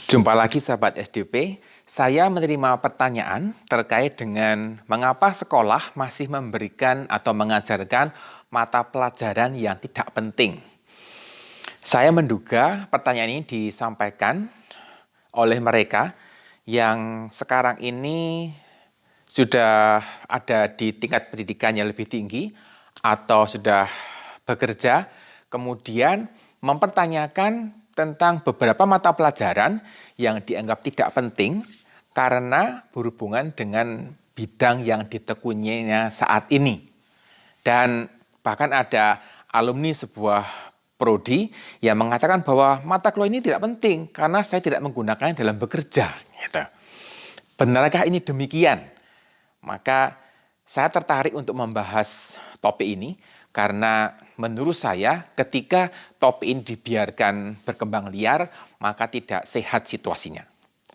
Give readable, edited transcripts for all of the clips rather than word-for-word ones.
Jumpa lagi sahabat SDP, saya menerima pertanyaan terkait dengan mengapa sekolah masih memberikan atau mengajarkan mata pelajaran yang tidak penting. Saya menduga pertanyaan ini disampaikan oleh mereka yang sekarang ini sudah ada di tingkat pendidikan yang lebih tinggi atau sudah bekerja, kemudian mempertanyakan tentang beberapa mata pelajaran yang dianggap tidak penting karena berhubungan dengan bidang yang ditekuninya saat ini. Dan bahkan ada alumni sebuah prodi yang mengatakan bahwa mata kuliah ini tidak penting karena saya tidak menggunakannya dalam bekerja. Gitu. Benarkah ini demikian? Maka saya tertarik untuk membahas topik ini karena menurut saya ketika topik ini dibiarkan berkembang liar, maka tidak sehat situasinya.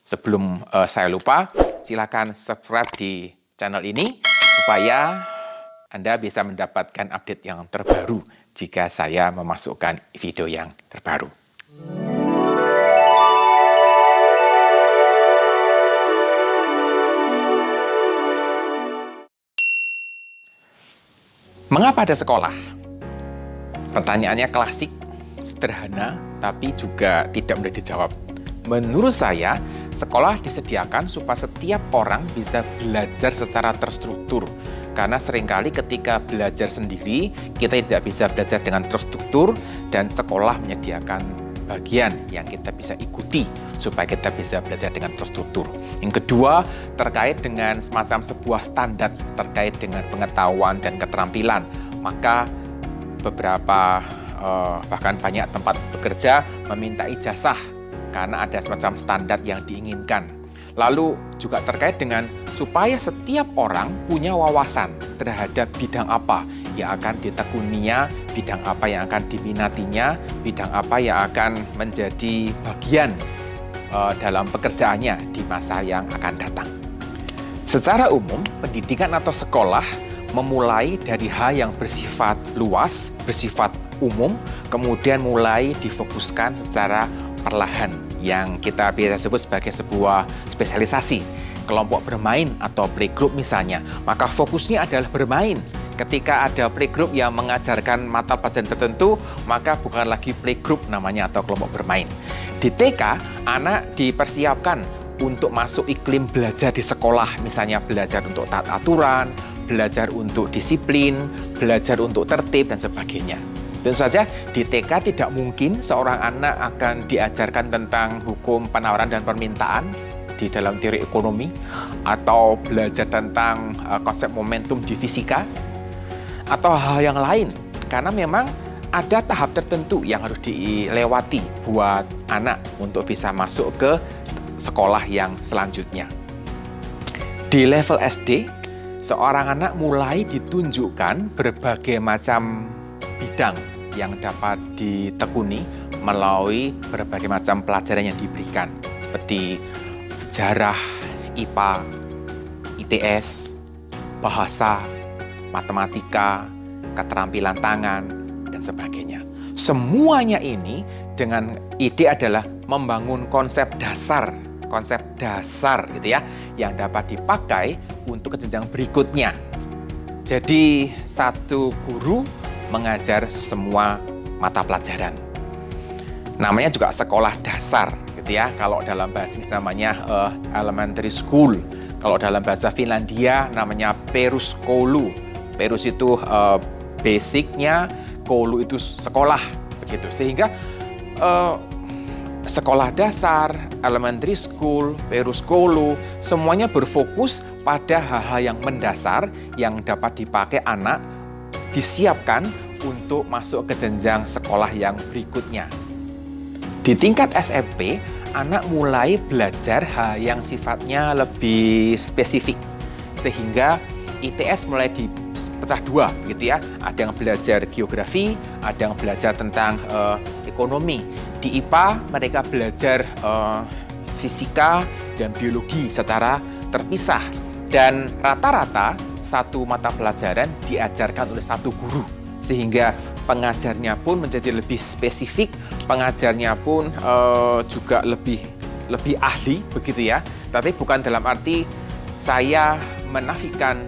Sebelum saya lupa, silakan subscribe di channel ini supaya Anda bisa mendapatkan update yang terbaru jika saya memasukkan video yang terbaru. Mengapa ada sekolah? Pertanyaannya klasik, sederhana, tapi juga tidak mudah dijawab. Menurut saya, sekolah disediakan supaya setiap orang bisa belajar secara terstruktur. Karena seringkali ketika belajar sendiri, kita tidak bisa belajar dengan terstruktur dan sekolah menyediakan bagian yang kita bisa ikuti supaya kita bisa belajar dengan terstruktur. Yang kedua, terkait dengan semacam sebuah standar terkait dengan pengetahuan dan keterampilan. Maka beberapa bahkan banyak tempat bekerja meminta ijazah karena ada semacam standar yang diinginkan. Lalu juga terkait dengan supaya setiap orang punya wawasan terhadap bidang apa yang akan ditekuninya, bidang apa yang akan diminatinya, bidang apa yang akan menjadi bagian dalam pekerjaannya di masa yang akan datang. Secara umum, pendidikan atau sekolah memulai dari hal yang bersifat luas, bersifat umum, kemudian mulai difokuskan secara perlahan yang kita biasa sebut sebagai sebuah spesialisasi. Kelompok bermain atau playgroup misalnya, maka fokusnya adalah bermain. Ketika ada playgroup yang mengajarkan mata pelajaran tertentu, maka bukan lagi playgroup namanya atau kelompok bermain. Di TK, anak dipersiapkan untuk masuk iklim belajar di sekolah, misalnya belajar untuk taat aturan, belajar untuk disiplin, belajar untuk tertib, dan sebagainya. Tentu saja di TK tidak mungkin seorang anak akan diajarkan tentang hukum penawaran dan permintaan di dalam teori ekonomi, atau belajar tentang konsep momentum di fisika, atau hal yang lain. Karena memang ada tahap tertentu yang harus dilewati buat anak untuk bisa masuk ke sekolah yang selanjutnya. Di level SD, seorang anak mulai ditunjukkan berbagai macam bidang yang dapat ditekuni melalui berbagai macam pelajaran yang diberikan, seperti sejarah, IPA, ITS, bahasa, matematika, keterampilan tangan, dan sebagainya. Semuanya ini dengan ide adalah membangun konsep dasar gitu ya, yang dapat dipakai untuk jenjang berikutnya. Jadi satu guru mengajar semua mata pelajaran. Namanya juga sekolah dasar gitu ya. Kalau dalam bahasa Inggris namanya elementary school. Kalau dalam bahasa Finlandia namanya peruskoulu. Perus itu basicnya, koulu itu sekolah begitu. Sehingga sekolah dasar, elementary school, peruskoulu, semuanya berfokus pada hal-hal yang mendasar yang dapat dipakai anak disiapkan untuk masuk ke jenjang sekolah yang berikutnya. Di tingkat SMP, anak mulai belajar hal yang sifatnya lebih spesifik, sehingga ITS mulai dipecah dua, gitu ya. Ada yang belajar geografi, ada yang belajar tentang ekonomi. Di IPA mereka belajar fisika dan biologi secara terpisah, dan rata-rata satu mata pelajaran diajarkan oleh satu guru, sehingga pengajarnya pun menjadi lebih spesifik, pengajarnya pun juga lebih lebih ahli begitu ya. Tapi bukan dalam arti saya menafikan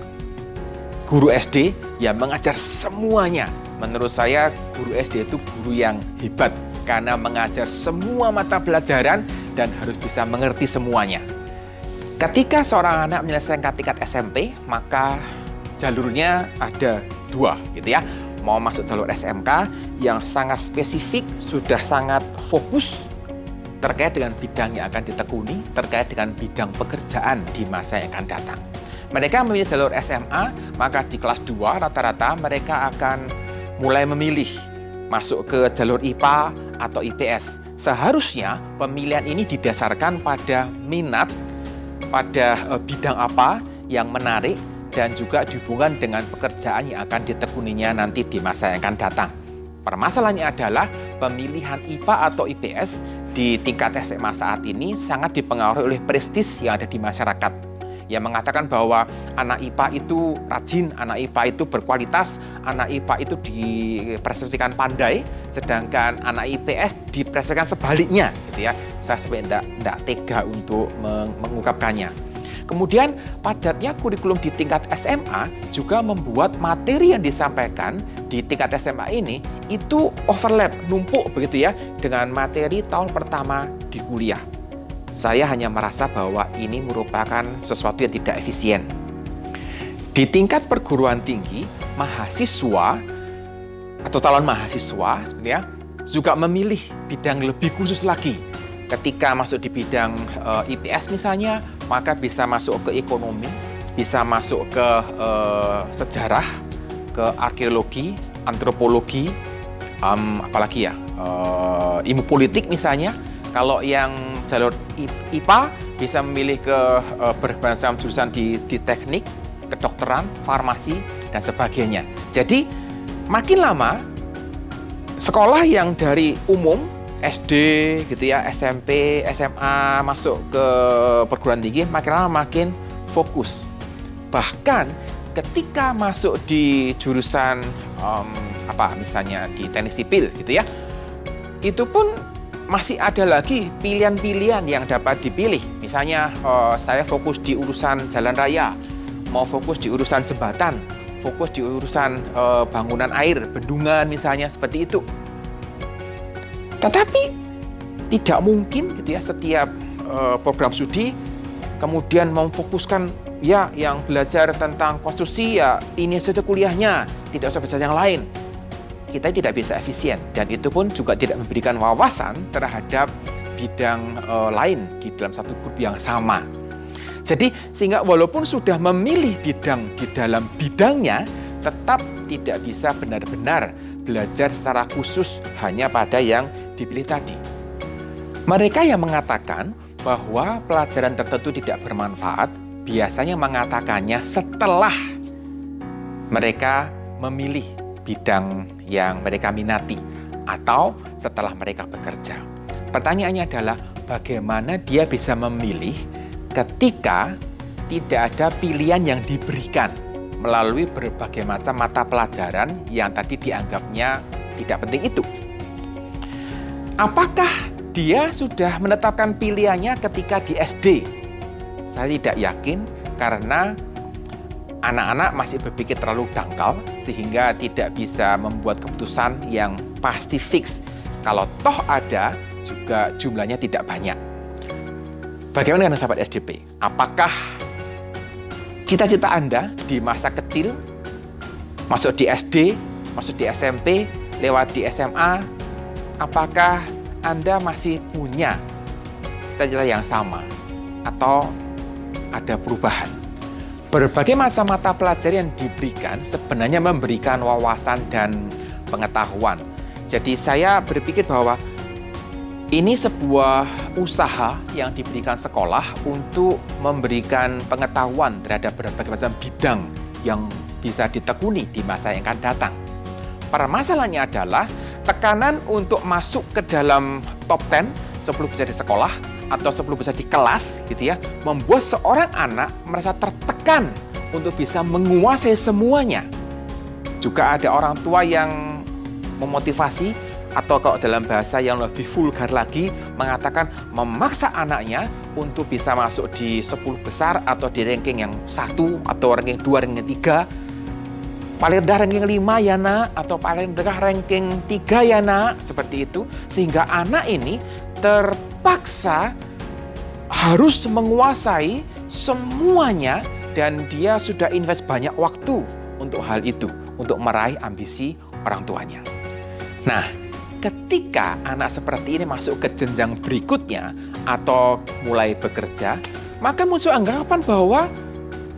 guru SD yang mengajar semuanya. Menurut saya guru SD itu guru yang hebat karena mengajar semua mata pelajaran dan harus bisa mengerti semuanya. Ketika seorang anak menyelesaikan tingkat SMP, maka jalurnya ada dua gitu ya. Mau masuk jalur SMK yang sangat spesifik, sudah sangat fokus terkait dengan bidang yang akan ditekuni, terkait dengan bidang pekerjaan di masa yang akan datang. Mereka memilih jalur SMA, maka di kelas 2 rata-rata mereka akan mulai memilih masuk ke jalur IPA atau IPS. Seharusnya pemilihan ini didasarkan pada minat, pada bidang apa yang menarik, dan juga dihubungkan dengan pekerjaan yang akan ditekuninya nanti di masa yang akan datang. Permasalahannya adalah pemilihan IPA atau IPS di tingkat SMA saat ini sangat dipengaruhi oleh prestis yang ada di masyarakat, yang mengatakan bahwa anak IPA itu rajin, anak IPA itu berkualitas, anak IPA itu dipersepsikan pandai, sedangkan anak IPS dipersepsikan sebaliknya, gitu ya. Saya sebenarnya tidak tega untuk mengungkapkannya. Kemudian padatnya kurikulum di tingkat SMA juga membuat materi yang disampaikan di tingkat SMA ini itu overlap, numpuk begitu ya, dengan materi tahun pertama di kuliah. Saya hanya merasa bahwa ini merupakan sesuatu yang tidak efisien. Di tingkat perguruan tinggi, mahasiswa atau calon mahasiswa ya, juga memilih bidang lebih khusus lagi. Ketika masuk di bidang IPS misalnya, maka bisa masuk ke ekonomi, bisa masuk ke sejarah, ke arkeologi, antropologi, apalagi ya, ilmu politik misalnya. Kalau yang jalur IPA bisa memilih ke berbagai jurusan di teknik, kedokteran, farmasi, dan sebagainya. Jadi makin lama sekolah yang dari umum SD gitu ya, SMP, SMA masuk ke perguruan tinggi makin lama makin fokus. Bahkan ketika masuk di jurusan misalnya di teknik sipil gitu ya, itu pun masih ada lagi pilihan-pilihan yang dapat dipilih. Misalnya saya fokus di urusan jalan raya, mau fokus di urusan jembatan, fokus di urusan bangunan air, bendungan misalnya, seperti itu. Tetapi tidak mungkin gitu ya setiap program studi kemudian memfokuskan ya yang belajar tentang konstruksi ya ini saja kuliahnya, tidak usah belajar yang lain. Kita tidak bisa efisien dan itu pun juga tidak memberikan wawasan terhadap bidang lain di dalam satu grup yang sama. Jadi sehingga walaupun sudah memilih bidang di dalam bidangnya, tetap tidak bisa benar-benar belajar secara khusus hanya pada yang dipilih tadi. Mereka yang mengatakan bahwa pelajaran tertentu tidak bermanfaat biasanya mengatakannya setelah mereka memilih bidang yang mereka minati atau setelah mereka bekerja. Pertanyaannya adalah bagaimana dia bisa memilih ketika tidak ada pilihan yang diberikan melalui berbagai macam mata pelajaran yang tadi dianggapnya tidak penting itu. Apakah dia sudah menetapkan pilihannya ketika di SD? Saya tidak yakin karena anak-anak masih berpikir terlalu dangkal sehingga tidak bisa membuat keputusan yang pasti fix. Kalau toh ada, juga jumlahnya tidak banyak. Bagaimana dengan sahabat SDP? Apakah cita-cita Anda di masa kecil, masuk di SD, masuk di SMP, lewat di SMA, apakah Anda masih punya cita-cita yang sama? Atau ada perubahan? Berbagai macam mata pelajaran yang diberikan sebenarnya memberikan wawasan dan pengetahuan. Jadi saya berpikir bahwa ini sebuah usaha yang diberikan sekolah untuk memberikan pengetahuan terhadap berbagai macam bidang yang bisa ditekuni di masa yang akan datang. Permasalahannya adalah tekanan untuk masuk ke dalam top 10 sebelum bisa di sekolah atau sebelum bisa di kelas gitu ya, membuat seorang anak merasa tertekan untuk bisa menguasai semuanya. Juga ada orang tua yang memotivasi atau kalau dalam bahasa yang lebih vulgar lagi, mengatakan memaksa anaknya untuk bisa masuk di 10 besar atau di ranking yang 1 atau ranking 2, ranking 3. Paling rendah ranking 5 ya nak, atau paling rendah ranking 3 ya nak, seperti itu. Sehingga anak ini terpaksa harus menguasai semuanya dan dia sudah invest banyak waktu untuk hal itu, untuk meraih ambisi orang tuanya. Nah, ketika anak seperti ini masuk ke jenjang berikutnya atau mulai bekerja, maka muncul anggapan bahwa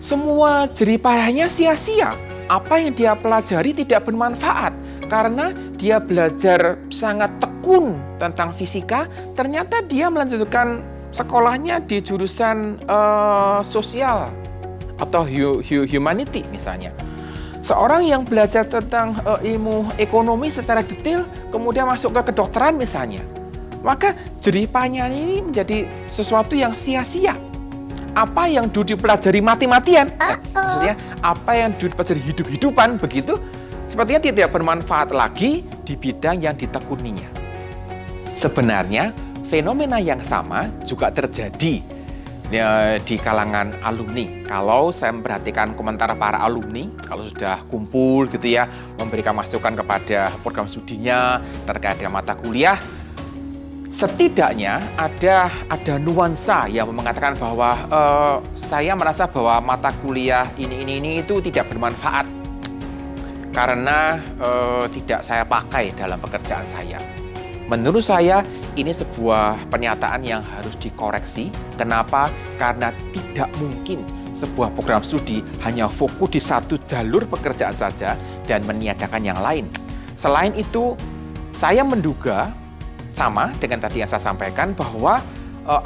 semua jerih payahnya sia-sia. Apa yang dia pelajari tidak bermanfaat karena dia belajar sangat tekun tentang fisika, ternyata dia melanjutkan sekolahnya di jurusan sosial atau humanity misalnya. Seorang yang belajar tentang ilmu ekonomi secara detail, kemudian masuk ke kedokteran misalnya, maka jerih payahnya ini menjadi sesuatu yang sia-sia. Apa yang dulu dipelajari mati-matian, maksudnya apa yang dulu dipelajari hidup-hidupan begitu, sepertinya tidak bermanfaat lagi di bidang yang ditekuninya. Sebenarnya fenomena yang sama juga terjadi di kalangan alumni. Kalau saya memperhatikan komentar para alumni, kalau sudah kumpul gitu ya, memberikan masukan kepada program studinya terkait dengan mata kuliah, setidaknya ada nuansa yang mengatakan bahwa saya merasa bahwa mata kuliah ini itu tidak bermanfaat karena tidak saya pakai dalam pekerjaan saya. Menurut saya ini sebuah pernyataan yang harus dikoreksi. Kenapa? Karena tidak mungkin sebuah program studi hanya fokus di satu jalur pekerjaan saja dan meniadakan yang lain. Selain itu, saya menduga sama dengan tadi yang saya sampaikan bahwa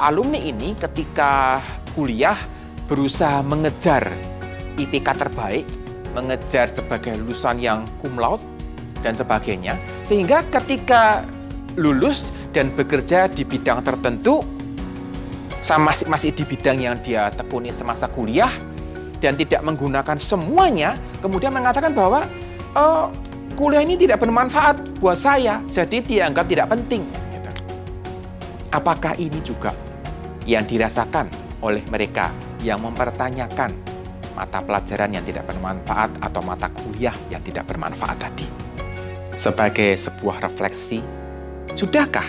alumni ini ketika kuliah berusaha mengejar IPK terbaik, mengejar sebagai lulusan yang cum laude dan sebagainya, sehingga ketika lulus dan bekerja di bidang tertentu, masih di bidang yang dia tekuni semasa kuliah dan tidak menggunakan semuanya, kemudian mengatakan bahwa kuliah ini tidak bermanfaat buat saya, jadi dianggap tidak penting. Apakah ini juga yang dirasakan oleh mereka yang mempertanyakan mata pelajaran yang tidak bermanfaat atau mata kuliah yang tidak bermanfaat tadi? Sebagai sebuah refleksi, sudahkah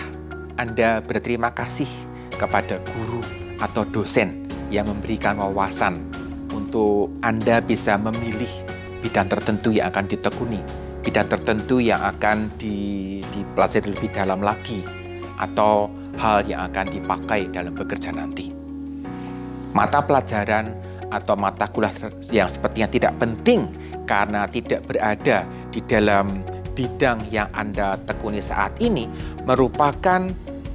Anda berterima kasih kepada guru atau dosen yang memberikan wawasan untuk Anda bisa memilih bidang tertentu yang akan ditekuni, bidang tertentu yang akan dipelajari lebih dalam lagi, atau hal yang akan dipakai dalam bekerja nanti? Mata pelajaran atau mata kuliah yang sepertinya tidak penting karena tidak berada di dalam bidang yang Anda tekuni saat ini merupakan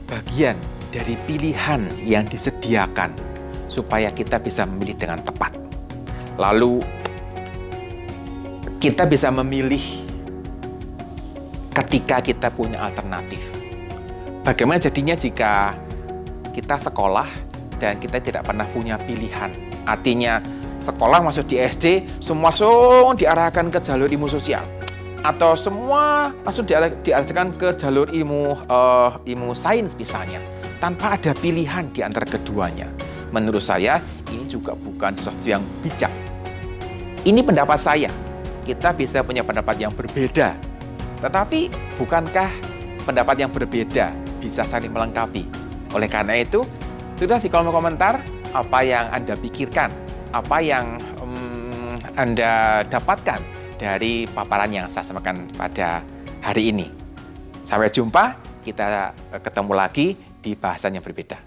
bagian dari pilihan yang disediakan supaya kita bisa memilih dengan tepat. Lalu kita bisa memilih ketika kita punya alternatif. Bagaimana jadinya jika kita sekolah dan kita tidak pernah punya pilihan? Artinya sekolah masuk di SD, semua langsung diarahkan ke jalur ilmu sosial. Atau semua langsung diarahkan ke jalur ilmu sains misalnya. Tanpa ada pilihan di antara keduanya. Menurut saya ini juga bukan sesuatu yang bijak. Ini pendapat saya. Kita bisa punya pendapat yang berbeda. Tetapi bukankah pendapat yang berbeda bisa saling melengkapi? Oleh karena itu, sudah di kolom komentar apa yang Anda pikirkan, apa yang Anda dapatkan dari paparan yang saya sampaikan pada hari ini. Sampai jumpa, kita ketemu lagi di bahasan yang berbeda.